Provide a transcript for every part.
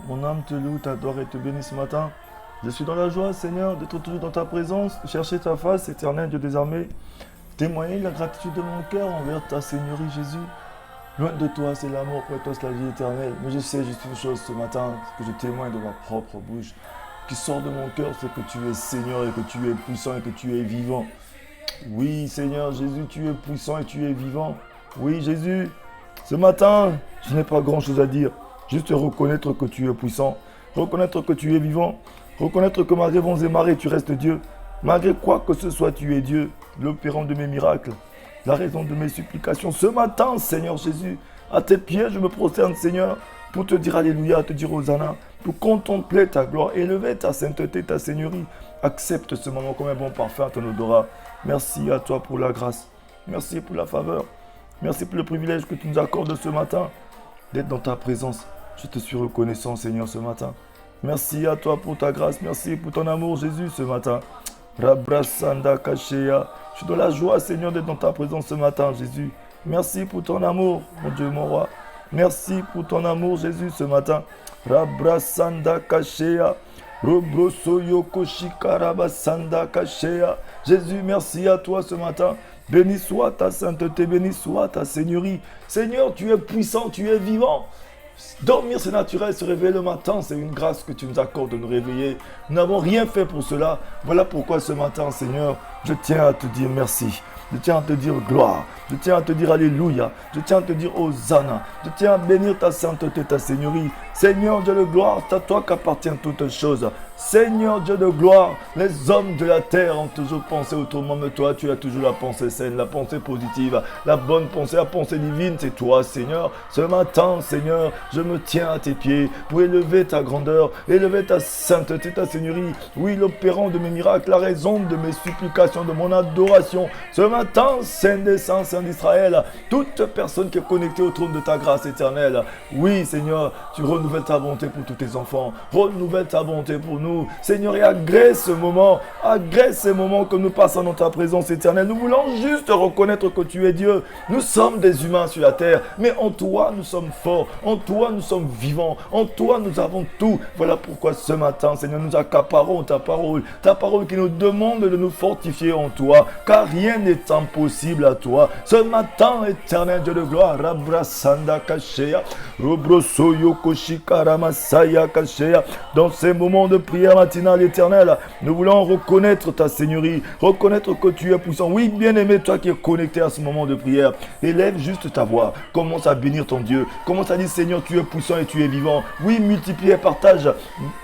Mon âme te loue, t'adore et te bénit ce matin. Je suis dans la joie, Seigneur, d'être toujours dans ta présence, de chercher ta face, éternel Dieu des armées. Témoigner la gratitude de mon cœur envers ta Seigneurie, Jésus. Loin de toi, c'est l'amour, près de toi, c'est la vie éternelle. Mais je sais juste une chose ce matin, que je témoigne de ma propre bouche, qui sort de mon cœur, c'est que tu es Seigneur et que tu es puissant et que tu es vivant. Oui, Seigneur Jésus, tu es puissant et tu es vivant. Oui, Jésus, ce matin, je n'ai pas grand-chose à dire. Juste reconnaître que tu es puissant, reconnaître que tu es vivant, reconnaître que malgré vents et marées, tu restes Dieu. Malgré quoi que ce soit, tu es Dieu, l'opérant de mes miracles, la raison de mes supplications. Ce matin, Seigneur Jésus, à tes pieds, je me prosterne, Seigneur, pour te dire Alléluia, te dire Hosanna, pour contempler ta gloire, élever ta sainteté, ta seigneurie. Accepte ce moment comme un bon parfum à ton odorat. Merci à toi pour la grâce. Merci pour la faveur. Merci pour le privilège que tu nous accordes ce matin d'être dans ta présence. Je te suis reconnaissant, Seigneur, ce matin. Merci à toi pour ta grâce. Merci pour ton amour, Jésus, ce matin. Rabrasanda Kashea. Je suis dans la joie, Seigneur, d'être dans ta présence ce matin, Jésus. Merci pour ton amour, mon Dieu, mon roi. Merci pour ton amour, Jésus, ce matin. Rabrasanda Kashea. Robrosoyokoshikarabassanda Kashea. Jésus, merci à toi ce matin. Béni soit ta sainteté, béni soit ta seigneurie. Seigneur, tu es puissant, tu es vivant. Dormir, c'est naturel. Se réveiller le matin, c'est une grâce que tu nous accordes de nous réveiller. Nous n'avons rien fait pour cela. Voilà pourquoi ce matin, Seigneur, je tiens à te dire merci. Je tiens à te dire gloire. Je tiens à te dire Alléluia. Je tiens à te dire Hosanna. Je tiens à bénir ta sainteté, ta seigneurie. Seigneur Dieu de gloire, c'est à toi qu'appartiennent toutes choses. Seigneur Dieu de gloire, les hommes de la terre ont toujours pensé autrement, mais toi, tu as toujours la pensée saine, la pensée positive, la bonne pensée, la pensée divine, c'est toi, Seigneur. Ce matin, Seigneur, je me tiens à tes pieds pour élever ta grandeur, élever ta sainteté, ta seigneurie. Oui, l'opérant de mes miracles, la raison de mes supplications, de mon adoration. Ce matin, Saint des Saints, Saint d'Israël, toute personne qui est connectée au trône de ta grâce éternelle. Oui, Seigneur, tu renouvelles ta bonté pour tous tes enfants, renouvelle ta bonté pour nous. Seigneur, et agrée ce moment, agrée ces moments que nous passons dans ta présence éternelle. Nous voulons juste reconnaître que tu es Dieu. Nous sommes des humains sur la terre, mais en toi nous sommes forts, en toi nous sommes vivants, en toi nous avons tout. Voilà pourquoi ce matin, Seigneur, nous accaparons ta parole qui nous demande de nous fortifier en toi, car rien n'est impossible à toi. Ce matin, éternel Dieu de gloire, Rabrasanda Kashea, Robrosoyo Koshikaramasaya Kashea, dans ces moments de prière matinale éternelle, nous voulons reconnaître ta seigneurie, reconnaître que tu es puissant. Oui, bien-aimé, toi qui es connecté à ce moment de prière, élève juste ta voix, commence à bénir ton Dieu, commence à dire Seigneur, tu es puissant et tu es vivant. Oui, multiplie et partage,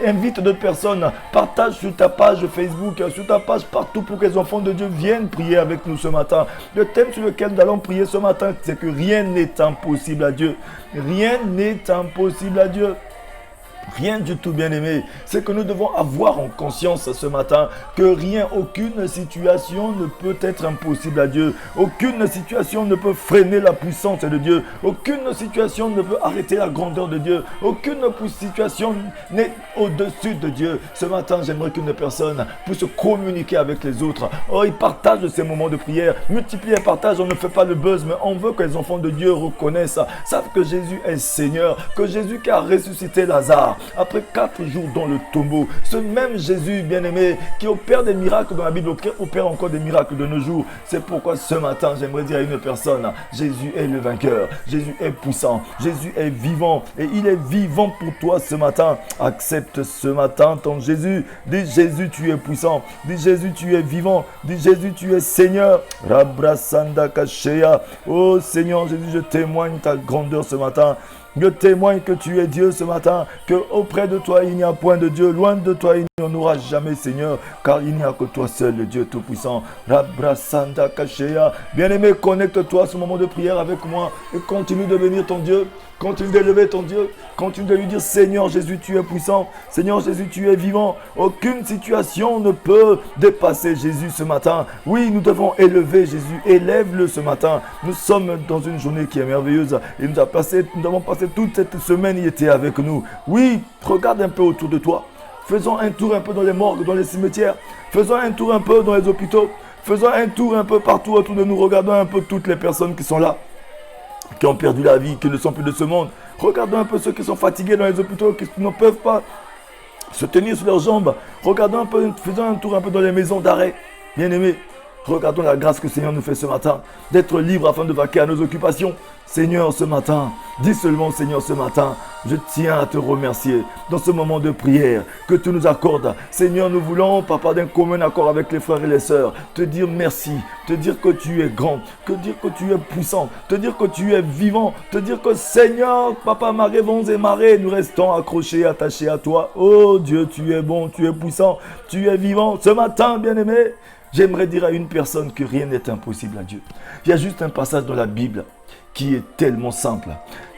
invite d'autres personnes, partage sur ta page Facebook, sur ta page partout pour que les enfants de Dieu viennent prier avec nous ce matin. Le thème sur lequel nous allons prier ce matin, c'est que rien n'est impossible à Dieu. Rien n'est impossible à Dieu. Rien du tout, bien-aimé. C'est que nous devons avoir en conscience ce matin que rien, aucune situation ne peut être impossible à Dieu. Aucune situation ne peut freiner la puissance de Dieu. Aucune situation ne peut arrêter la grandeur de Dieu. Aucune situation n'est au-dessus de Dieu. Ce matin, j'aimerais qu'une personne puisse communiquer avec les autres. Oh, ils partagent ces moments de prière. Multiplie et partage. On ne fait pas le buzz, mais on veut que les enfants de Dieu reconnaissent, savent que Jésus est Seigneur, que Jésus qui a ressuscité Lazare après 4 jours dans le tombeau, ce même Jésus bien-aimé qui opère des miracles dans la Bible, opère encore des miracles de nos jours. C'est pourquoi ce matin, j'aimerais dire à une personne, Jésus est le vainqueur, Jésus est puissant, Jésus est vivant et il est vivant pour toi ce matin. Accepte ce matin ton Jésus. Dis Jésus, tu es puissant. Dis Jésus, tu es vivant. Dis Jésus, tu es Seigneur. Rabrasanda Kashea. Oh Seigneur Jésus, je témoigne ta grandeur ce matin. Je témoigne que tu es Dieu ce matin, que auprès de toi il n'y a point de Dieu, loin de toi il n'y en aura jamais Seigneur, car il n'y a que toi seul, le Dieu Tout-Puissant. Rabrasanda Kashea. Bien-aimé, connecte-toi à ce moment de prière avec moi et continue de bénir ton Dieu. Continue d'élever ton Dieu. Continue de lui dire Seigneur Jésus, tu es puissant. Seigneur Jésus, tu es vivant. Aucune situation ne peut dépasser Jésus ce matin. Oui, nous devons élever Jésus. Élève-le ce matin. Nous sommes dans une journée qui est merveilleuse. Et nous avons passé toute cette semaine, il était avec nous. Oui, regarde un peu autour de toi. Faisons un tour un peu dans les morgues, dans les cimetières. Faisons un tour un peu dans les hôpitaux. Faisons un tour un peu partout autour de nous. Regardons un peu toutes les personnes qui sont là. qui ont perdu la vie, qui ne sont plus de ce monde. Regardons un peu ceux qui sont fatigués dans les hôpitaux, qui ne peuvent pas se tenir sur leurs jambes. Regardons un peu, faisons un tour un peu dans les maisons d'arrêt. Bien-aimés, regardons la grâce que le Seigneur nous fait ce matin, d'être libre afin de vaquer à nos occupations. Seigneur, ce matin, dis seulement, Seigneur, ce matin, je tiens à te remercier dans ce moment de prière que tu nous accordes. Seigneur, nous voulons, Papa, d'un commun accord avec les frères et les sœurs, te dire merci, te dire que tu es grand, te dire que tu es puissant, te dire que tu es vivant, te dire que, Seigneur, Papa, marées vont et marées, nous restons accrochés, attachés à toi. Oh Dieu, tu es bon, tu es puissant, tu es vivant. Ce matin, bien-aimé, j'aimerais dire à une personne que rien n'est impossible à Dieu. Il y a juste un passage dans la Bible qui est tellement simple,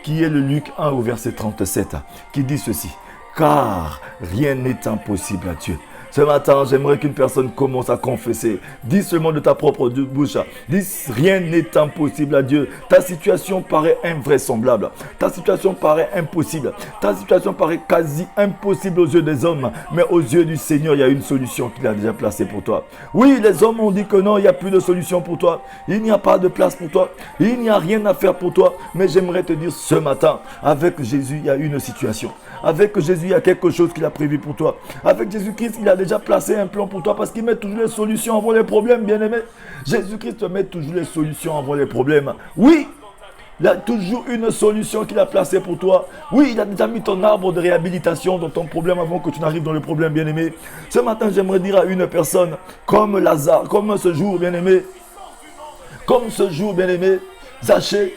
qui est le Luc 1 au verset 37, qui dit ceci: car rien n'est impossible à Dieu. Ce matin, j'aimerais qu'une personne commence à confesser. Dis seulement de ta propre bouche. Dis, rien n'est impossible à Dieu. Ta situation paraît invraisemblable. Ta situation paraît impossible. Ta situation paraît quasi impossible aux yeux des hommes. Mais aux yeux du Seigneur, il y a une solution qu'il a déjà placée pour toi. Oui, les hommes ont dit que non, il n'y a plus de solution pour toi. Il n'y a pas de place pour toi. Il n'y a rien à faire pour toi. Mais j'aimerais te dire ce matin, avec Jésus, il y a une situation. Avec Jésus, il y a quelque chose qu'il a prévu pour toi. Avec Jésus-Christ, il a déjà placé un plan pour toi parce qu'il met toujours les solutions avant les problèmes, bien-aimé. Jésus-Christ met toujours les solutions avant les problèmes. Oui, il y a toujours une solution qu'il a placée pour toi. Oui, il a déjà mis ton arbre de réhabilitation dans ton problème avant que tu n'arrives dans le problème, bien-aimé. Ce matin, j'aimerais dire à une personne, comme Lazare, comme ce jour, bien-aimé, Zachée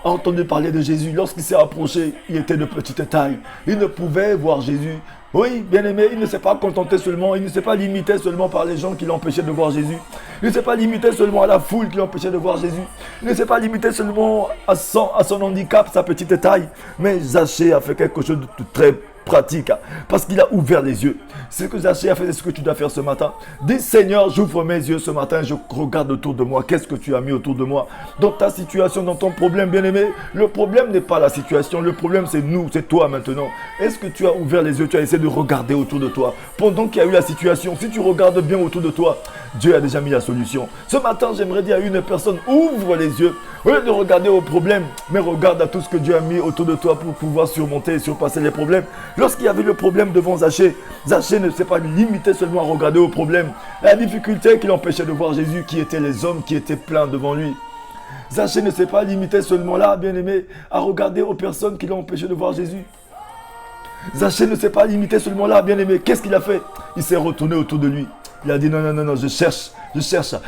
a entendu parler de Jésus. Lorsqu'il s'est approché, il était de petite taille. Il ne pouvait voir Jésus. Oui, bien-aimé, il ne s'est pas contenté seulement, il ne s'est pas limité seulement par les gens qui l'empêchaient de voir Jésus. Il ne s'est pas limité seulement à la foule qui l'empêchait de voir Jésus. Il ne s'est pas limité seulement à son handicap, sa petite taille. Mais Zachée a fait quelque chose de très pratique, parce qu'il a ouvert les yeux. Ce que Zachée a fait, c'est ce que tu dois faire ce matin. Dis, Seigneur, j'ouvre mes yeux ce matin, je regarde autour de moi. Qu'est-ce que tu as mis autour de moi? Dans ta situation, dans ton problème, bien-aimé, le problème n'est pas la situation, le problème c'est nous, c'est toi maintenant. Est-ce que tu as ouvert les yeux, tu as essayé de regarder autour de toi pendant qu'il y a eu la situation? Si tu regardes bien autour de toi, Dieu a déjà mis la solution. Ce matin, j'aimerais dire à une personne, ouvre les yeux. Au lieu de regarder au problème, mais regarde à tout ce que Dieu a mis autour de toi pour pouvoir surmonter et surpasser les problèmes. Lorsqu'il y avait le problème devant Zachée, Zachée ne s'est pas limité seulement à regarder au problème. La difficulté qui l'empêchait de voir Jésus, qui étaient les hommes qui étaient pleins devant lui. Zachée ne s'est pas limité seulement là, bien-aimé, à regarder aux personnes qui l'ont empêché de voir Jésus. Zachée ne s'est pas limité seulement là, bien-aimé. Qu'est-ce qu'il a fait? Il s'est retourné autour de lui. Il a dit non, non, non, non, je cherche.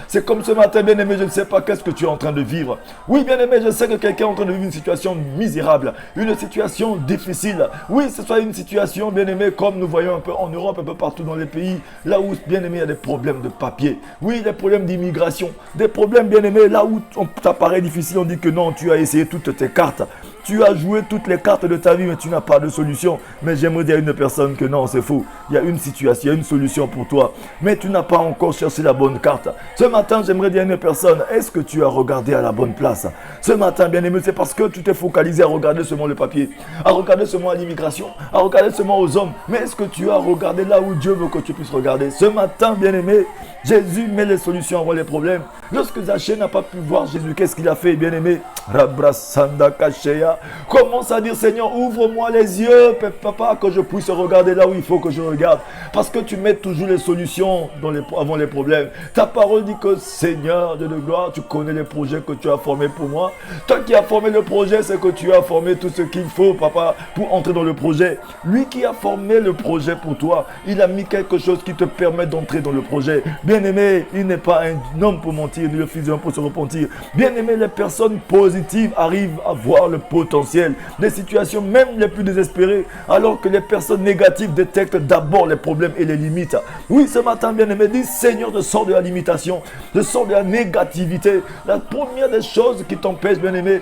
C'est comme ce matin, bien-aimé, je ne sais pas qu'est-ce que tu es en train de vivre. Oui, bien-aimé, je sais que quelqu'un est en train de vivre une situation misérable, une situation difficile. Oui, ce soit une situation, bien-aimé, comme nous voyons un peu en Europe, un peu partout dans les pays, là où, bien-aimé, il y a des problèmes de papier. Oui, des problèmes d'immigration, des problèmes, bien-aimé, là où ça paraît difficile, on dit que non, tu as essayé toutes tes cartes. Tu as joué toutes les cartes de ta vie, mais tu n'as pas de solution. Mais j'aimerais dire à une personne que non, c'est faux. Il y a une situation, il y a une solution pour toi. Mais tu n'as pas encore cherché la bonne carte. Ce matin, j'aimerais dire à une personne, est-ce que tu as regardé à la bonne place? Ce matin, bien aimé, c'est parce que tu t'es focalisé à regarder seulement le papier, à regarder seulement l'immigration, à regarder seulement aux hommes. Mais est-ce que tu as regardé là où Dieu veut que tu puisses regarder? Ce matin, bien aimé, Jésus met les solutions avant les problèmes. Lorsque Zachée n'a pas pu voir Jésus, qu'est-ce qu'il a fait, bien aimé? Rabrasanda Kashea. Commence à dire, Seigneur, ouvre-moi les yeux, papa, que je puisse regarder là où il faut que je regarde. Parce que tu mets toujours les solutions avant les problèmes. Ta parole dit que, Seigneur, Dieu de gloire, tu connais les projets que tu as formés pour moi. Toi qui as formé le projet, c'est que tu as formé tout ce qu'il faut, papa, pour entrer dans le projet. Lui qui a formé le projet pour toi, il a mis quelque chose qui te permet d'entrer dans le projet. Bien-aimé, il n'est pas un homme pour mentir, ni le fils d'un pour se repentir. Bien-aimé, les personnes positives arrivent à voir le potentiel des situations, même les plus désespérées, alors que les personnes négatives détectent d'abord les problèmes et les limites. Oui, ce matin, bien-aimé, dis, Seigneur, je sors de la limitation, je sors de la négativité. La première des choses qui t'empêche, bien-aimé,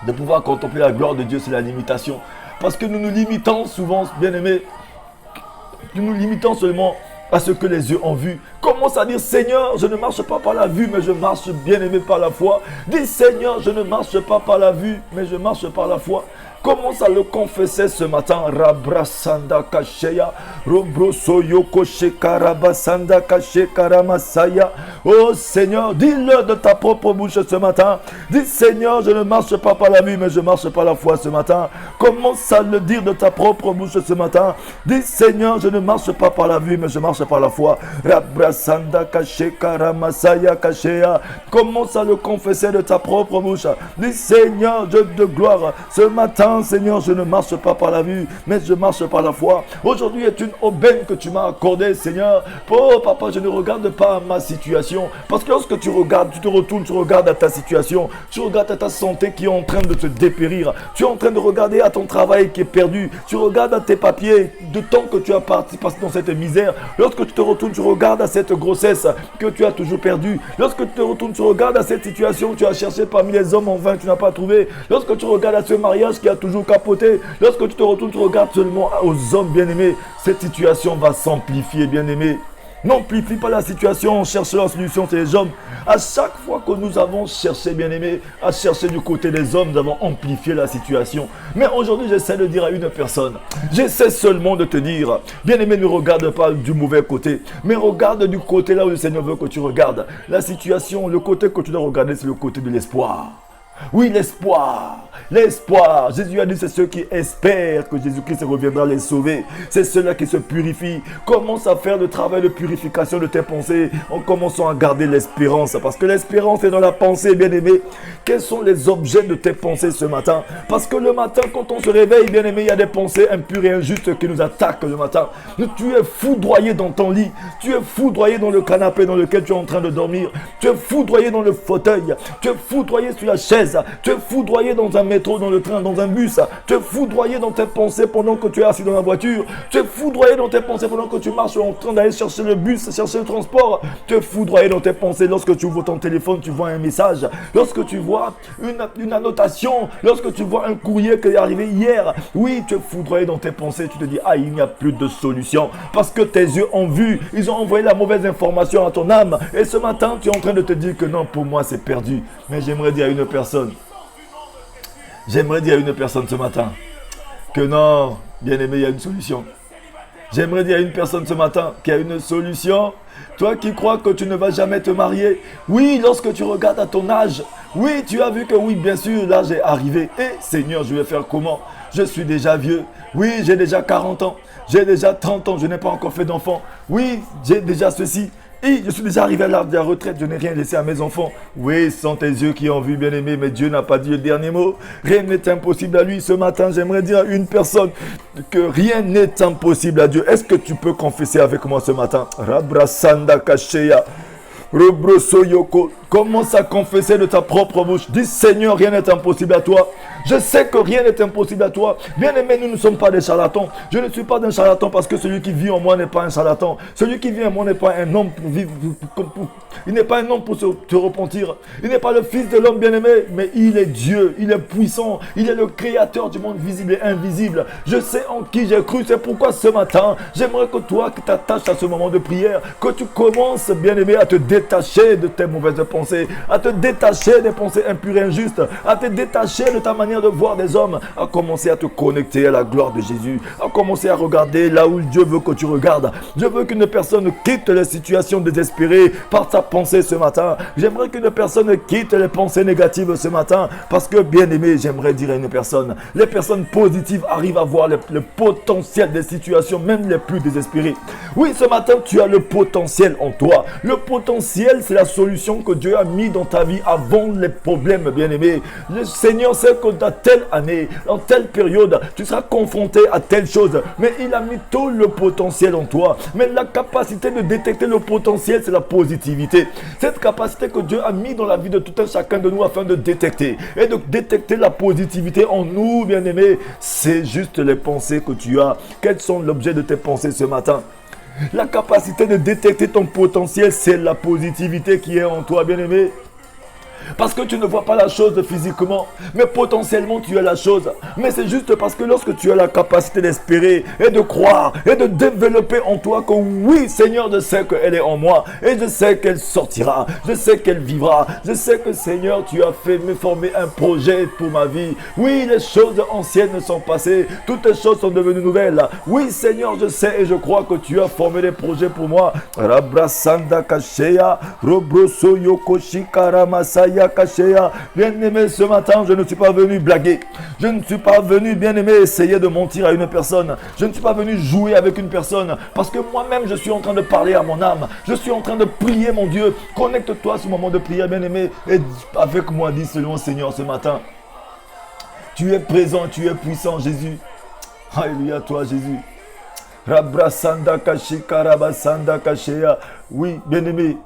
de pouvoir contempler la gloire de Dieu, c'est la limitation. Parce que nous nous limitons souvent, bien-aimé, nous nous limitons seulement à ce que les yeux ont vu. Commence à dire, Seigneur, je ne marche pas par la vue, mais je marche, bien aimé, par la foi. Dis, Seigneur, je ne marche pas par la vue, mais je marche par la foi. Commence à le confesser ce matin. Rabrasanda Kasheya, Robroso Yoko Shekarabasanda Kashekaramasaya. Oh Seigneur, dis-le de ta propre bouche ce matin. Dis Seigneur, je ne marche pas par la vue, mais je marche par la foi ce matin. Commence à le dire de ta propre bouche ce matin. Dis Seigneur, je ne marche pas par la vue, mais je marche par la foi. Rabrasanda Kashekaramasaya Kasheya. Commence à le confesser de ta propre bouche. Dis Seigneur, Dieu de gloire, ce matin, Seigneur, je ne marche pas par la vue, mais je marche par la foi. Aujourd'hui est une aubaine que tu m'as accordée, Seigneur. Oh, papa, je ne regarde pas ma situation. Parce que lorsque tu regardes, tu te retournes, tu regardes à ta situation, tu regardes à ta santé qui est en train de te dépérir. Tu es en train de regarder à ton travail qui est perdu. Tu regardes à tes papiers de temps que tu as participé dans cette misère. Lorsque tu te retournes, tu regardes à cette grossesse que tu as toujours perdue. Lorsque tu te retournes, tu regardes à cette situation que tu as cherché parmi les hommes en vain, tu n'as pas trouvé. Lorsque tu regardes à ce mariage qui a toujours capoté, lorsque tu te retournes, tu regardes seulement aux hommes bien-aimés, cette situation va s'amplifier, bien-aimés. N'amplifie pas la situation en cherchant la solution chez les hommes. À chaque fois que nous avons cherché, bien-aimés, à chercher du côté des hommes, nous avons amplifié la situation. Mais aujourd'hui, j'essaie de dire à une personne, j'essaie seulement de te dire, bien-aimé, ne regarde pas du mauvais côté, mais regarde du côté là où le Seigneur veut que tu regardes. La situation, le côté que tu dois regarder, c'est le côté de l'espoir. Oui, l'espoir. L'espoir. Jésus a dit, c'est ceux qui espèrent que Jésus-Christ reviendra les sauver. C'est ceux-là qui se purifient. Commence à faire le travail de purification de tes pensées en commençant à garder l'espérance. Parce que l'espérance est dans la pensée, bien-aimé. Quels sont les objets de tes pensées ce matin? Parce que le matin, quand on se réveille, bien-aimé, il y a des pensées impures et injustes qui nous attaquent le matin. Tu es foudroyé dans ton lit. Tu es foudroyé dans le canapé dans lequel tu es en train de dormir. Tu es foudroyé dans le fauteuil. Tu es foudroyé sur la chaise. Tu es foudroyé dans un métro, dans le train, dans un bus. Tu es foudroyé dans tes pensées pendant que tu es assis dans la voiture. Tu es foudroyé dans tes pensées pendant que tu marches en train d'aller chercher le bus, chercher le transport. Tu es foudroyé dans tes pensées lorsque tu ouvres ton téléphone, tu vois un message. Lorsque tu vois une annotation, lorsque tu vois un courrier qui est arrivé hier. Oui, tu es foudroyé dans tes pensées. Tu te dis, ah, il n'y a plus de solution. Parce que tes yeux ont vu. Ils ont envoyé la mauvaise information à ton âme. Et ce matin, tu es en train de te dire que non, pour moi, c'est perdu. Mais j'aimerais dire à une personne, ce matin que non, bien-aimé, il y a une solution. J'aimerais dire à une personne ce matin qu'il y a une solution. Toi qui crois que tu ne vas jamais te marier, oui, lorsque tu regardes à ton âge, oui, tu as vu que oui, bien sûr, l'âge est arrivé. Et Seigneur, je vais faire comment? Je suis déjà vieux. Oui, j'ai déjà 40 ans. J'ai déjà 30 ans. Je n'ai pas encore fait d'enfant. Oui, j'ai déjà ceci. Et je suis déjà arrivé à l'âge de la retraite, je n'ai rien laissé à mes enfants. Oui, ce sont tes yeux qui ont vu, bien-aimé, mais Dieu n'a pas dit le dernier mot. Rien n'est impossible à lui. Ce matin, j'aimerais dire à une personne que rien n'est impossible à Dieu. Est-ce que tu peux confesser avec moi ce matin? Rabrasanda Kasheya. Robrosoyoko, commence à confesser de ta propre bouche. Dis Seigneur, rien n'est impossible à toi. Je sais que rien n'est impossible à toi. Bien-aimé, nous ne sommes pas des charlatans. Je ne suis pas un charlatan parce que celui qui vit en moi n'est pas un charlatan. Celui qui vit en moi n'est pas un homme pour vivre. Il n'est pas un homme pour se repentir. Il n'est pas le fils de l'homme, bien-aimé, mais il est Dieu. Il est puissant. Il est le créateur du monde visible et invisible. Je sais en qui j'ai cru. C'est pourquoi ce matin, j'aimerais que toi qui t'attaches à ce moment de prière, que tu commences, bien-aimé, à te détacher de tes mauvaises pensées, à te détacher des pensées impures et injustes, à te détacher de ta manière de voir des hommes, à commencer à te connecter à la gloire de Jésus, à commencer à regarder là où Dieu veut que tu regardes. Je veux qu'une personne quitte les situations désespérées par sa pensée ce matin. J'aimerais qu'une personne quitte les pensées négatives ce matin, parce que bien aimé, j'aimerais dire à une personne, les personnes positives arrivent à voir le potentiel des situations, même les plus désespérées. Oui, ce matin, tu as le potentiel en toi. Le potentiel, c'est la solution que Dieu a mis dans ta vie avant les problèmes, bien-aimé. Le Seigneur sait que dans telle année, dans telle période, tu seras confronté à telle chose. Mais il a mis tout le potentiel en toi. Mais la capacité de détecter le potentiel, c'est la positivité. Cette capacité que Dieu a mis dans la vie de tout un chacun de nous afin de détecter. Et de détecter la positivité en nous, bien-aimé, c'est juste les pensées que tu as. Quels sont l'objet de tes pensées ce matin? La capacité de détecter ton potentiel, c'est la positivité qui est en toi, bien-aimé. Parce que tu ne vois pas la chose physiquement, mais potentiellement tu as la chose. Mais c'est juste parce que lorsque tu as la capacité d'espérer et de croire et de développer en toi que oui, Seigneur, je sais qu'elle est en moi et je sais qu'elle sortira, je sais qu'elle vivra, je sais que Seigneur, tu as fait me former un projet pour ma vie. Oui, les choses anciennes sont passées, toutes les choses sont devenues nouvelles. Oui, Seigneur, je sais et je crois que tu as formé des projets pour moi. Rabrasanda Kasheya, Robroso Yokoshi Karamasaya Kasheya. Bien-aimé, ce matin, je ne suis pas venu blaguer. Je ne suis pas venu, bien-aimé, essayer de mentir à une personne. Je ne suis pas venu jouer avec une personne. Parce que moi-même, je suis en train de parler à mon âme. Je suis en train de prier, mon Dieu. Connecte-toi à ce moment de prière, bien-aimé. Et avec moi, dis seulement, Seigneur, ce matin. Tu es présent, tu es puissant, Jésus. Alléluia, toi, Jésus. Rabrasanda Kashika Rabasanda Kasheya. Oui, bien-aimé.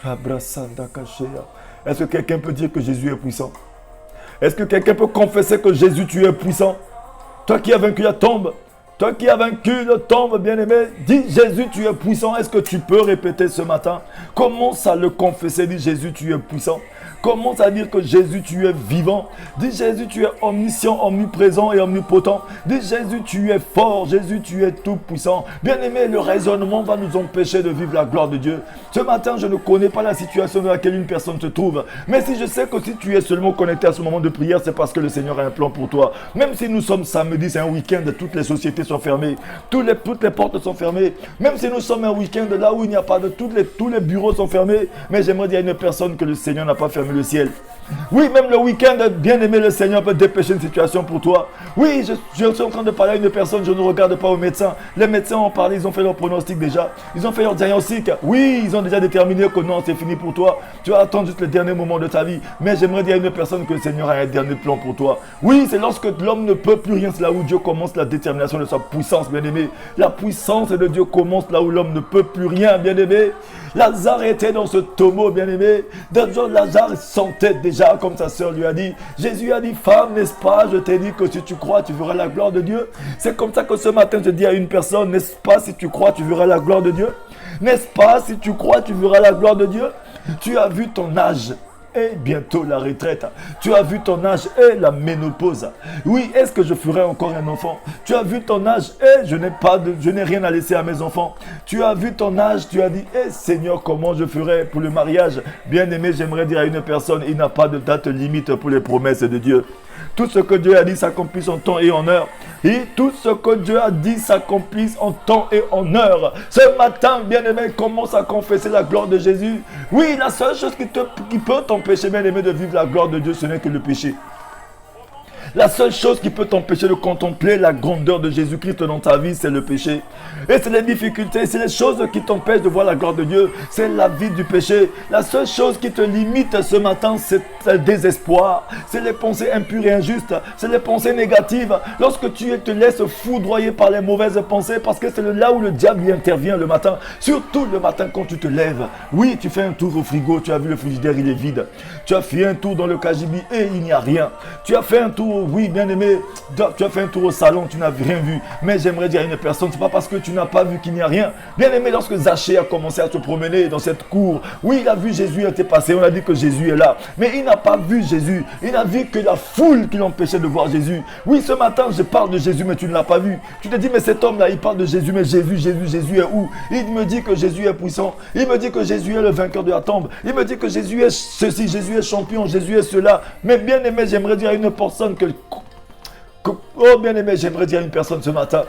Rabrasanda Kasheya. Est-ce que quelqu'un peut dire que Jésus est puissant? Est-ce que quelqu'un peut confesser que Jésus, tu es puissant? Toi qui as vaincu la tombe. Toi qui as vaincu la tombe, bien-aimé. Dis Jésus, tu es puissant. Est-ce que tu peux répéter ce matin? Commence à le confesser. Dis Jésus, tu es puissant. Commence à dire que Jésus, tu es vivant. Dis Jésus, tu es omniscient, omniprésent et omnipotent. Dis Jésus, tu es fort. Jésus, tu es tout puissant. Bien-aimé, le raisonnement va nous empêcher de vivre la gloire de Dieu. Ce matin, je ne connais pas la situation dans laquelle une personne se trouve. Mais si je sais que si tu es seulement connecté à ce moment de prière, c'est parce que le Seigneur a un plan pour toi. Même si nous sommes samedi, c'est un week-end, toutes les sociétés sont fermées. Toutes les portes sont fermées. Même si nous sommes un week-end là où il n'y a pas de... Tous les bureaux sont fermés. Mais j'aimerais dire à une personne que le Seigneur n'a pas fermé le ciel. Oui, même le week-end, bien aimé, le Seigneur peut dépêcher une situation pour toi. Oui, je suis en train de parler à une personne, je ne regarde pas aux médecins. Les médecins ont parlé, ils ont fait leur pronostic déjà. Ils ont fait leur diagnostic. Oui, ils ont déjà déterminé que non, c'est fini pour toi. Tu vas attendre juste le dernier moment de ta vie. Mais j'aimerais dire à une personne que le Seigneur a un dernier plan pour toi. Oui, c'est lorsque l'homme ne peut plus rien, c'est là où Dieu commence la détermination de sa puissance, bien aimé. La puissance de Dieu commence là où l'homme ne peut plus rien, bien aimé. Lazare était dans ce tombeau, bien aimé. Lazare sentait déjà, comme sa sœur lui a dit. Jésus a dit, femme, n'est-ce pas, je t'ai dit que si tu crois, tu verras la gloire de Dieu. C'est comme ça que ce matin, je dis à une personne, n'est-ce pas, si tu crois, tu verras la gloire de Dieu. N'est-ce pas, si tu crois, tu verras la gloire de Dieu. Tu as vu ton âge. Et bientôt la retraite. Tu as vu ton âge et la ménopause. Oui, est-ce que je ferai encore un enfant? Tu as vu ton âge et je n'ai rien à laisser à mes enfants. Tu as vu ton âge, tu as dit, Seigneur, comment je ferai pour le mariage? Bien aimé, j'aimerais dire à une personne, il n'a pas de date limite pour les promesses de Dieu. Tout ce que Dieu a dit s'accomplisse en temps et en heure. Et tout ce que Dieu a dit s'accomplisse en temps et en heure. Ce matin, bien-aimé, commence à confesser la gloire de Jésus. Oui, la seule chose qui peut t'empêcher, bien-aimé, de vivre la gloire de Dieu, ce n'est que le péché. La seule chose qui peut t'empêcher de contempler la grandeur de Jésus-Christ dans ta vie, c'est le péché. Et c'est les difficultés, c'est les choses qui t'empêchent de voir la gloire de Dieu. C'est la vie du péché. La seule chose qui te limite ce matin, c'est le désespoir. C'est les pensées impures et injustes. C'est les pensées négatives. Lorsque tu te laisses foudroyer par les mauvaises pensées, parce que c'est là où le diable intervient le matin. Surtout le matin quand tu te lèves. Oui, tu fais un tour au frigo, tu as vu le frigidaire, il est vide. Tu as fait un tour dans le cagibi et il n'y a rien. Tu as fait un tour, oui, bien aimé, tu as fait un tour au salon, tu n'as rien vu. Mais j'aimerais dire à une personne, c'est pas parce que tu n'as pas vu qu'il n'y a rien. Bien aimé, lorsque Zachée a commencé à se promener dans cette cour, oui, il a vu Jésus était passé, on a dit que Jésus est là. Mais il n'a pas vu Jésus. Il n'a vu que la foule qui l'empêchait de voir Jésus. Oui, ce matin, je parle de Jésus, mais tu ne l'as pas vu. Tu te dis, mais cet homme-là, il parle de Jésus, mais Jésus est où? Il me dit que Jésus est puissant. Il me dit que Jésus est le vainqueur de la tombe. Il me dit que Jésus est ceci, Jésus est champion, Jésus est cela. Mais bien aimé, j'aimerais dire à une personne que oh bien-aimé, j'aimerais dire à une personne ce matin,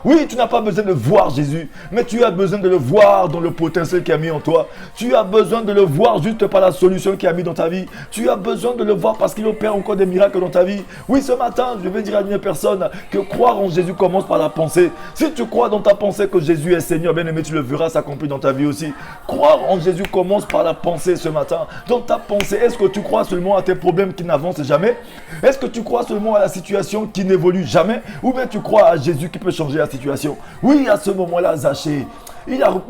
oui, tu n'as pas besoin de voir Jésus, mais tu as besoin de le voir dans le potentiel qu'il a mis en toi. Tu as besoin de le voir juste par la solution qu'il a mis dans ta vie. Tu as besoin de le voir parce qu'il opère encore des miracles dans ta vie. Oui, ce matin, je vais dire à une personne que croire en Jésus commence par la pensée. Si tu crois dans ta pensée que Jésus est Seigneur, bien-aimé, tu le verras s'accomplir dans ta vie aussi. Croire en Jésus commence par la pensée ce matin. Dans ta pensée, est-ce que tu crois seulement à tes problèmes qui n'avancent jamais? Est-ce que tu crois seulement à la situation qui n'évolue jamais? Ou bien tu crois à Jésus qui peut changer la situation? Oui, à ce moment-là, Zachée,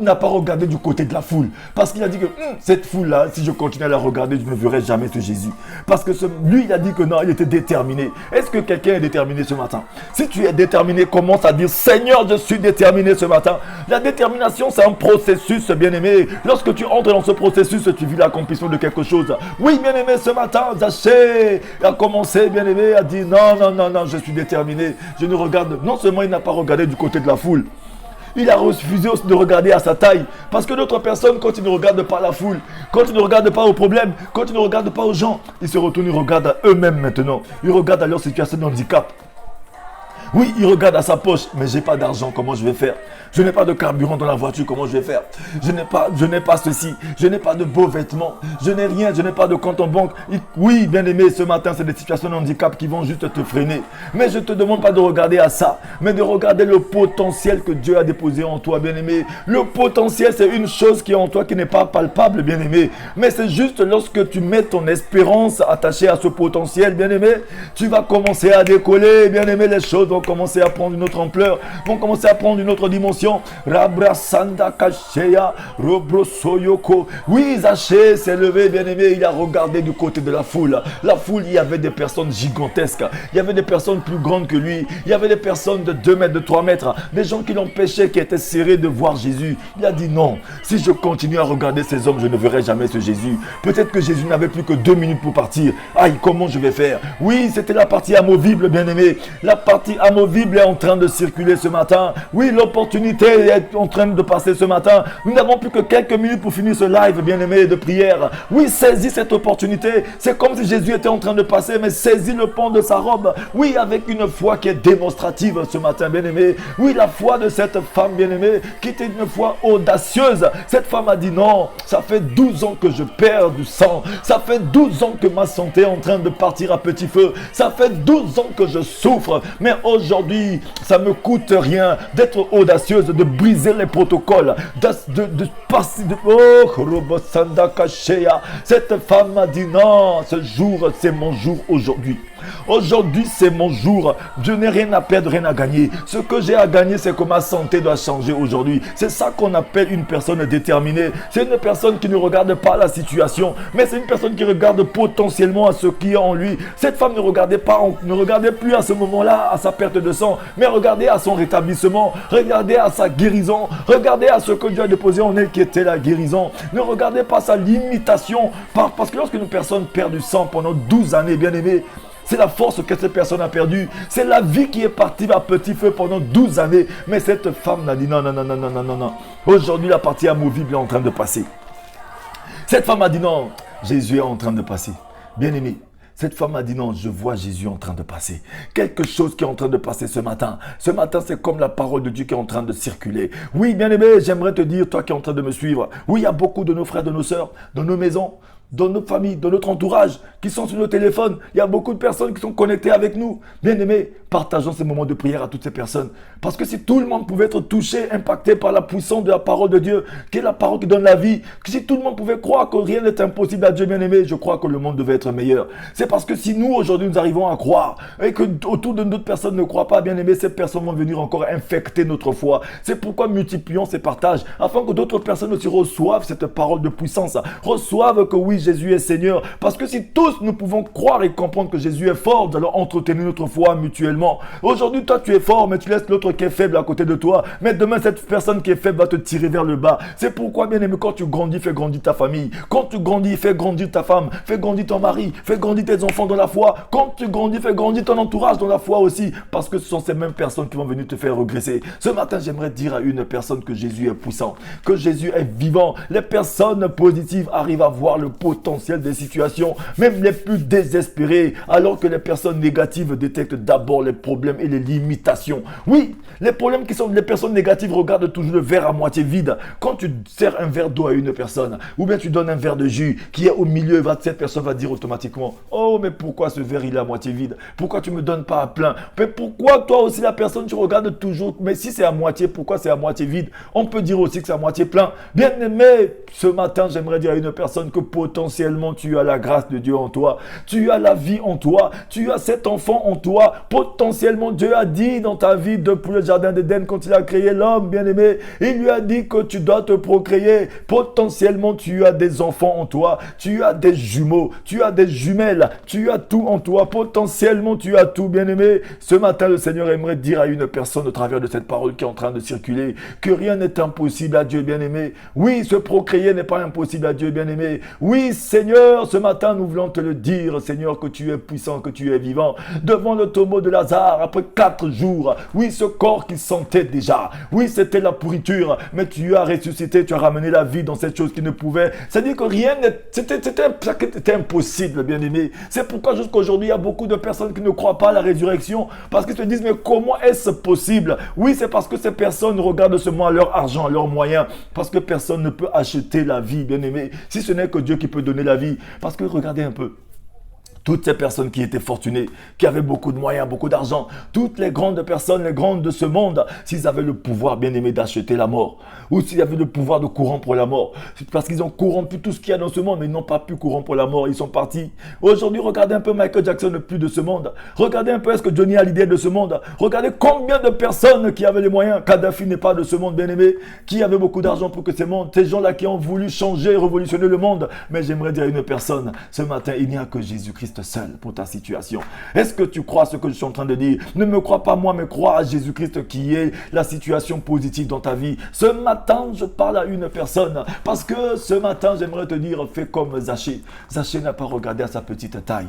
n'a pas regardé du côté de la foule. Parce qu'il a dit que cette foule-là, si je continue à la regarder, je ne verrai jamais ce Jésus. Parce que lui, il a dit que non, il était déterminé. Est-ce que quelqu'un est déterminé ce matin? Si tu es déterminé, commence à dire, Seigneur, je suis déterminé ce matin. La détermination, c'est un processus, bien-aimé. Lorsque tu entres dans ce processus, tu vis l'accomplissement de quelque chose. Oui, bien-aimé, ce matin, Zachée a commencé, bien-aimé, à dire, non, je suis déterminé. Je ne regarde, non seulement il n'a pas regardé du côté de la foule, il a refusé aussi de regarder à sa taille. Parce que d'autres personnes, quand ils ne regardent pas la foule, quand ils ne regardent pas aux problèmes, quand ils ne regardent pas aux gens, ils se retournent, ils regardent à eux-mêmes maintenant. Ils regardent à leur situation de handicap. Oui, il regarde à sa poche, mais j'ai pas d'argent, comment je vais faire? Je n'ai pas de carburant dans la voiture, comment je vais faire? Je n'ai pas ceci, je n'ai pas de beaux vêtements, je n'ai rien, je n'ai pas de compte en banque. Oui, bien aimé, ce matin, c'est des situations de handicap qui vont juste te freiner. Mais je ne te demande pas de regarder à ça, mais de regarder le potentiel que Dieu a déposé en toi, bien aimé. Le potentiel, c'est une chose qui est en toi qui n'est pas palpable, bien aimé. Mais c'est juste lorsque tu mets ton espérance attachée à ce potentiel, bien aimé, tu vas commencer à décoller, bien aimé, les choses vont commencer à prendre une autre ampleur, vont commencer à prendre une autre dimension. Rabrasanda Kasheya, Robrosoyoko. Oui, Zachée s'est levé, bien aimé, il a regardé du côté de la foule. La foule, il y avait des personnes gigantesques, il y avait des personnes plus grandes que lui, il y avait des personnes de 2 mètres, de 3 mètres, des gens qui l'empêchaient, qui étaient serrés de voir Jésus. Il a dit non, si je continue à regarder ces hommes, je ne verrai jamais ce Jésus. Peut-être que Jésus n'avait plus que 2 minutes pour partir. Aïe, comment je vais faire? Oui, c'était la partie amovible, bien aimé. La partie amovible est en train de circuler ce matin. Oui, l'opportunité est en train de passer ce matin. Nous n'avons plus que quelques minutes pour finir ce live, bien aimé, de prière. Oui, saisis cette opportunité. C'est comme si Jésus était en train de passer, mais saisis le pan de sa robe. Oui, avec une foi qui est démonstrative ce matin, bien aimé. Oui, la foi de cette femme, bien aimée, qui était une foi audacieuse. Cette femme a dit non, ça fait 12 ans que je perds du sang. Ça fait 12 ans que ma santé est en train de partir à petit feu. Ça fait 12 ans que je souffre. Mais aujourd'hui, ça me coûte rien d'être audacieuse, de briser les protocoles, de passer de... Oh, Robosanda Kashea. Cette femme a dit non, ce jour, c'est mon jour aujourd'hui. Aujourd'hui, c'est mon jour. Je n'ai rien à perdre, rien à gagner. Ce que j'ai à gagner, c'est que ma santé doit changer aujourd'hui. C'est ça qu'on appelle une personne déterminée. C'est une personne qui ne regarde pas la situation, mais c'est une personne qui regarde potentiellement à ce qui est en lui. Cette femme ne regardait plus à ce moment-là à sa perte de sang, mais regardez à son rétablissement, regardez à sa guérison, regardez à ce que Dieu a déposé en elle qui était la guérison. Ne regardez pas sa limitation, parce que lorsque une personne perd du sang pendant 12 années, bien aimé, c'est la force que cette personne a perdue. C'est la vie qui est partie à petit feu pendant 12 années. Mais cette femme n'a dit non. Aujourd'hui, la partie amovible est en train de passer. Cette femme a dit non, Jésus est en train de passer. Bien aimé, cette femme a dit non, je vois Jésus en train de passer. Quelque chose qui est en train de passer ce matin. Ce matin, c'est comme la parole de Dieu qui est en train de circuler. Oui, bien aimé, j'aimerais te dire, toi qui es en train de me suivre. Oui, il y a beaucoup de nos frères, de nos sœurs, dans nos maisons, dans notre famille, dans notre entourage, qui sont sur nos téléphones. Il y a beaucoup de personnes qui sont connectées avec nous. Bien aimés, partageons ces moments de prière à toutes ces personnes. Parce que si tout le monde pouvait être touché, impacté par la puissance de la parole de Dieu, qui est la parole qui donne la vie, que si tout le monde pouvait croire que rien n'est impossible à Dieu, bien aimé, je crois que le monde devait être meilleur. C'est parce que si nous, aujourd'hui, nous arrivons à croire, et que autour de d'autres personnes ne croient pas, bien aimé, ces personnes vont venir encore infecter notre foi. C'est pourquoi multiplions ces partages, afin que d'autres personnes aussi reçoivent cette parole de puissance, reçoivent que oui, Jésus est Seigneur. Parce que si tous nous pouvons croire et comprendre que Jésus est fort, nous allons entretenir notre foi mutuellement. Aujourd'hui, toi, tu es fort, mais tu laisses l'autre qui est faible à côté de toi. Mais demain, cette personne qui est faible va te tirer vers le bas. C'est pourquoi, bien aimé, quand tu grandis, fais grandir ta famille. Quand tu grandis, fais grandir ta femme. Fais grandir ton mari. Fais grandir tes enfants dans la foi. Quand tu grandis, fais grandir ton entourage dans la foi aussi. Parce que ce sont ces mêmes personnes qui vont venir te faire regresser. Ce matin, j'aimerais dire à une personne que Jésus est puissant, que Jésus est vivant. Les personnes positives arrivent à voir le potentiel des situations, même les plus désespérées, alors que les personnes négatives détectent d'abord les problèmes et les limitations. Oui, les problèmes qui sont les personnes négatives regardent toujours le verre à moitié vide. Quand tu sers un verre d'eau à une personne, ou bien tu donnes un verre de jus qui est au milieu, cette personne va dire automatiquement: oh, mais pourquoi ce verre il est à moitié vide? Pourquoi tu me donnes pas à plein? Mais pourquoi toi aussi la personne tu regardes toujours? Mais si c'est à moitié, pourquoi c'est à moitié vide? On peut dire aussi que c'est à moitié plein. Bien aimé, ce matin j'aimerais dire à une personne que potentiellement potentiellement tu as la grâce de Dieu en toi, tu as la vie en toi, tu as cet enfant en toi. Potentiellement Dieu a dit dans ta vie depuis le jardin d'Éden quand il a créé l'homme, bien-aimé, il lui a dit que tu dois te procréer. Potentiellement tu as des enfants en toi, tu as des jumeaux, tu as des jumelles, tu as tout en toi. Potentiellement tu as tout, bien-aimé. Ce matin le Seigneur aimerait dire à une personne au travers de cette parole qui est en train de circuler que rien n'est impossible à Dieu, bien-aimé. Oui, se procréer n'est pas impossible à Dieu, bien-aimé. Oui, Seigneur, ce matin nous voulons te le dire, Seigneur, que tu es puissant, que tu es vivant. Devant le tombeau de Lazare, après 4 jours, oui, ce corps qui sentait déjà, oui, c'était la pourriture, mais tu as ressuscité, tu as ramené la vie dans cette chose qui ne pouvait. C'est-à-dire que rien c'était impossible, bien-aimé. C'est pourquoi jusqu'à aujourd'hui, il y a beaucoup de personnes qui ne croient pas à la résurrection, parce qu'ils se disent, mais comment est-ce possible? Oui, c'est parce que ces personnes regardent seulement à leur argent, à leurs moyens, parce que personne ne peut acheter la vie, bien-aimé, si ce n'est que Dieu qui peut donner la vie. Parce que regardez un peu. Toutes ces personnes qui étaient fortunées, qui avaient beaucoup de moyens, beaucoup d'argent, toutes les grandes personnes, les grandes de ce monde, s'ils avaient le pouvoir, bien aimé, d'acheter la mort, ou s'ils avaient le pouvoir de corrompre la mort, c'est parce qu'ils ont corrompu tout ce qu'il y a dans ce monde, mais ils n'ont pas pu corrompre la mort, ils sont partis. Aujourd'hui, regardez un peu Michael Jackson n'est plus de ce monde. Regardez un peu est-ce que Johnny Hallyday est de ce monde. Regardez combien de personnes qui avaient les moyens. Kadhafi n'est pas de ce monde, bien aimé, qui avait beaucoup d'argent pour que ces gens-là qui ont voulu changer, révolutionner le monde. Mais j'aimerais dire à une personne, ce matin, il n'y a que Jésus-Christ seul pour ta situation. Est-ce que tu crois ce que je suis en train de dire? Ne me crois pas moi, mais crois à Jésus-Christ qui est la situation positive dans ta vie. Ce matin, je parle à une personne parce que ce matin, j'aimerais te dire, fais comme Zachée. Zachée n'a pas regardé à sa petite taille.